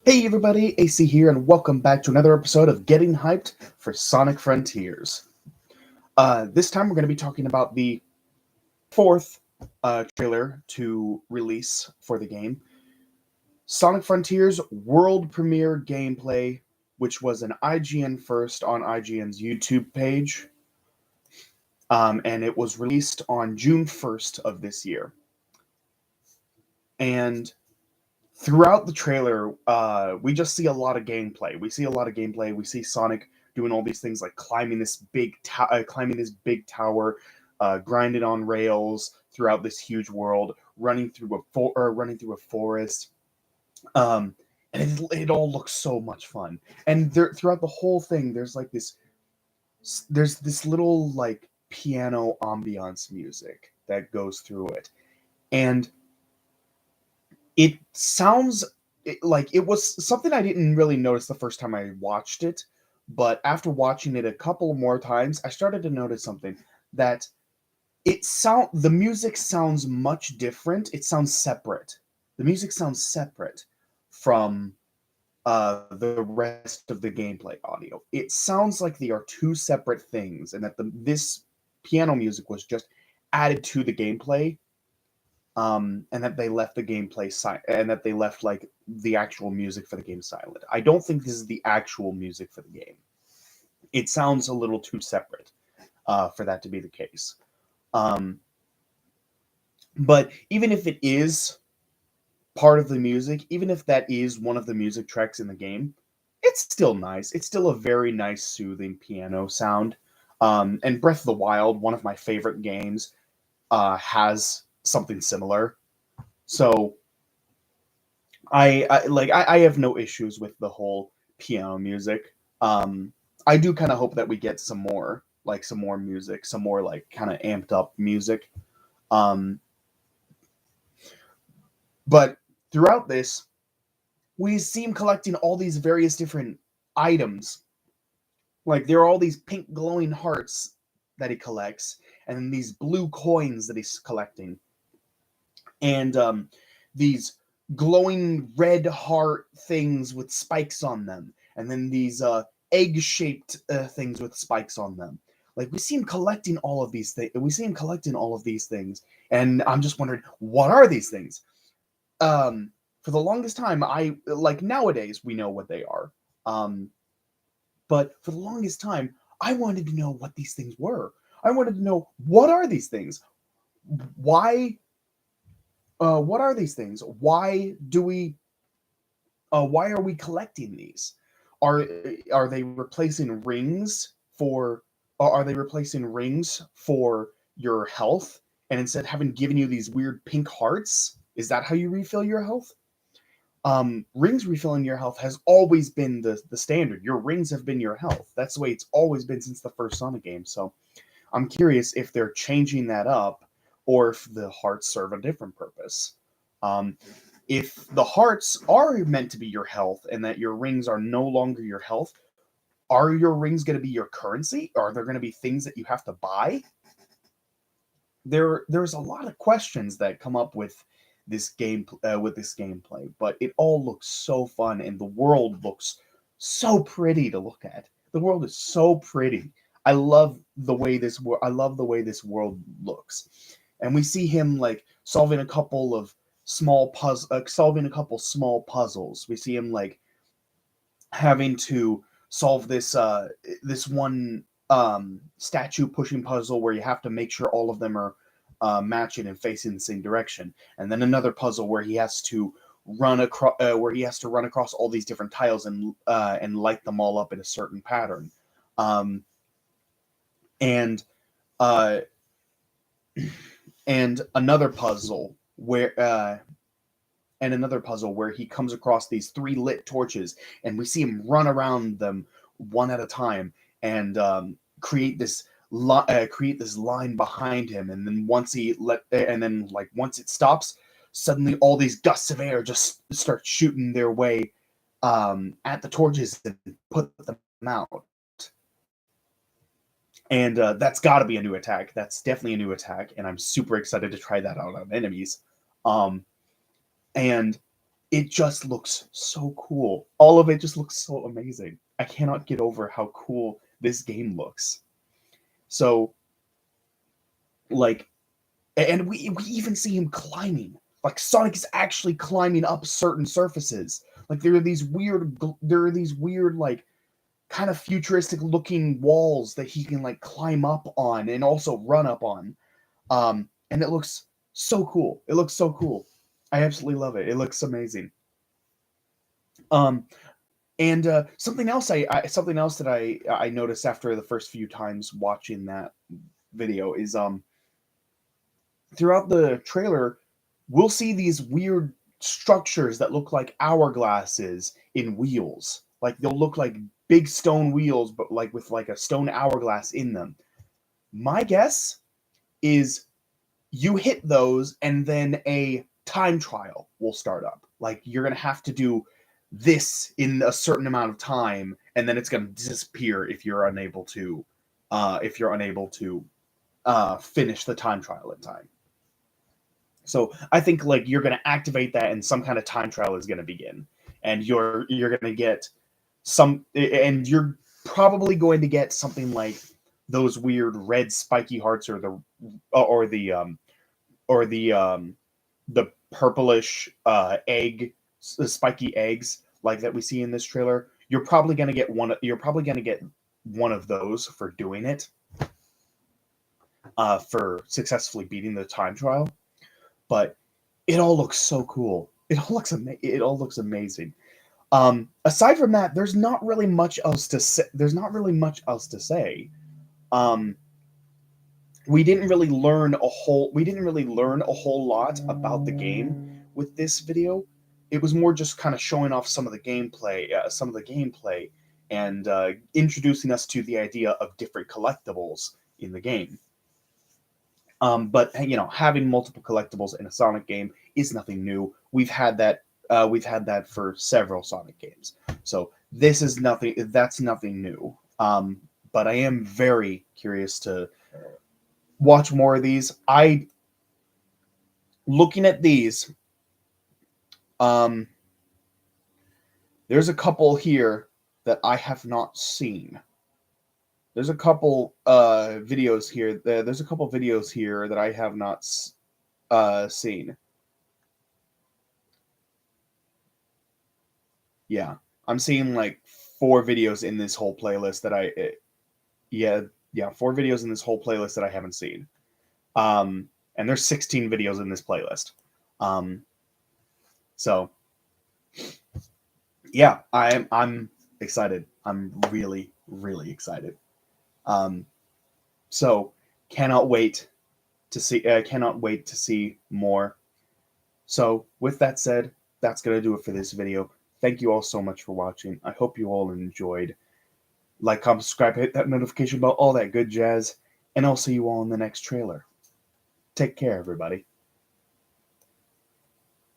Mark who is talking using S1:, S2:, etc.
S1: Hey everybody, AC here, and welcome back to another episode of Getting Hyped for Sonic Frontiers. This time we're going to be talking about the fourth trailer to release for the game, Sonic Frontiers World Premiere Gameplay, which was an IGN first on IGN's YouTube page, and it was released on June 1st of this year. And throughout the trailer, we just see a lot of gameplay. We see Sonic doing all these things like climbing this big tower, grinding on rails throughout this huge world, running through a forest. And it all looks so much fun. And throughout the whole thing, there's this little like piano ambiance music that goes through it, and it sounds like it was something I didn't really notice the first time I watched it, but after watching it a couple more times, I started to notice something that the music sounds much different. It sounds separate. The music sounds separate from the rest of the gameplay audio. It sounds like they are two separate things, and that this piano music was just added to the gameplay, and that they left the gameplay and that they left like the actual music for the game silent. I don't think this is the actual music for the game. It sounds a little too separate for that to be the case. Um, but even if it is part of the music, even if that is one of the music tracks in the game, it's still nice. It's still a very nice, soothing piano sound. And Breath of the Wild, one of my favorite games, has something similar. So I have no issues with the whole piano music. I do kind of hope that we get some more music, some more like kind of amped up music. Um, but throughout this, we see him collecting all these various different items. Like there are all these pink glowing hearts that he collects, and then these blue coins that he's collecting, and these glowing red heart things with spikes on them, and then these egg-shaped things with spikes on them. Like we see him collecting all of these things. We see him collecting all of these things, and I'm just wondering, what are these things? For the longest time, I like nowadays we know what they are. Um, but for the longest time, I wanted to know what these things were. I wanted to know, what are these things? Why what are these things? Why are we collecting these? Are they replacing rings for are they replacing rings for your health, and instead having given you these weird pink hearts? Is that how you refill your health? Rings refilling your health has always been the standard. Your rings have been your health. That's the way it's always been since the first Sonic game. So I'm curious if they're changing that up, or if the hearts serve a different purpose. Um, if the hearts are meant to be your health and that your rings are no longer your health, are your rings going to be your currency? Are there going to be things that you have to buy? There's a lot of questions that come up with this gameplay, but it all looks so fun, and the world looks so pretty to look at. The world is so pretty. I love the way this world looks, and we see him like solving a couple small puzzles. We see him like having to solve this one statue pushing puzzle where you have to make sure all of them are matching and facing the same direction, and then another puzzle where he has to run across all these different tiles and light them all up in a certain pattern, um, and uh, and another puzzle where he comes across these three lit torches, and we see him run around them one at a time, and create this line behind him, and then once it stops, suddenly all these gusts of air just start shooting their way at the torches and put them out. And that's got to be a new attack. That's definitely a new attack, and I'm super excited to try that out on enemies. Um, and it just looks so cool. All of it just looks so amazing. I cannot get over how cool this game looks. So, like, and we even see him climbing. Like Sonic is actually climbing up certain surfaces. Like there are these weird like kind of futuristic looking walls that he can like climb up on and also run up on. And it looks so cool. It looks so cool. I absolutely love it. It looks amazing. Um, and something else that I noticed after the first few times watching that video is throughout the trailer we'll see these weird structures that look like hourglasses in wheels. Like they'll look like big stone wheels, but like with like a stone hourglass in them. My guess is you hit those and then a time trial will start up. Like you're gonna have to do this in a certain amount of time, and then it's gonna disappear if you're unable to finish the time trial in time. So I think like you're going to activate that, and some kind of time trial is going to begin, and you're going to get and you're probably going to get something like those weird red spiky hearts, or the purplish spiky eggs like that we see in this trailer. You're probably going to get one of those for doing it, for successfully beating the time trial. But it all looks so cool. It all looks amazing. Aside from that, there's not really much else to say. Um, we didn't really learn a whole lot about the game with this video. It was more just kind of showing off some of the gameplay, and introducing us to the idea of different collectibles in the game. But having multiple collectibles in a Sonic game is nothing new. We've had that. We've had that for several Sonic games. So this is nothing. That's nothing new. But I am very curious to watch more of these. Looking at these, there's a couple here that I have not seen. There's a couple videos here. There's a couple videos here that I have not seen. Yeah, I'm seeing like 4 videos in this whole playlist that yeah, 4 videos in this whole playlist that I haven't seen. And there's 16 videos in this playlist. So yeah, I'm excited. I'm really, really excited. So cannot wait to see more. So with that said, that's gonna do it for this video. Thank you all so much for watching. I hope you all enjoyed. Like, comment, subscribe, hit that notification bell, all that good jazz, and I'll see you all in the next trailer. Take care, everybody.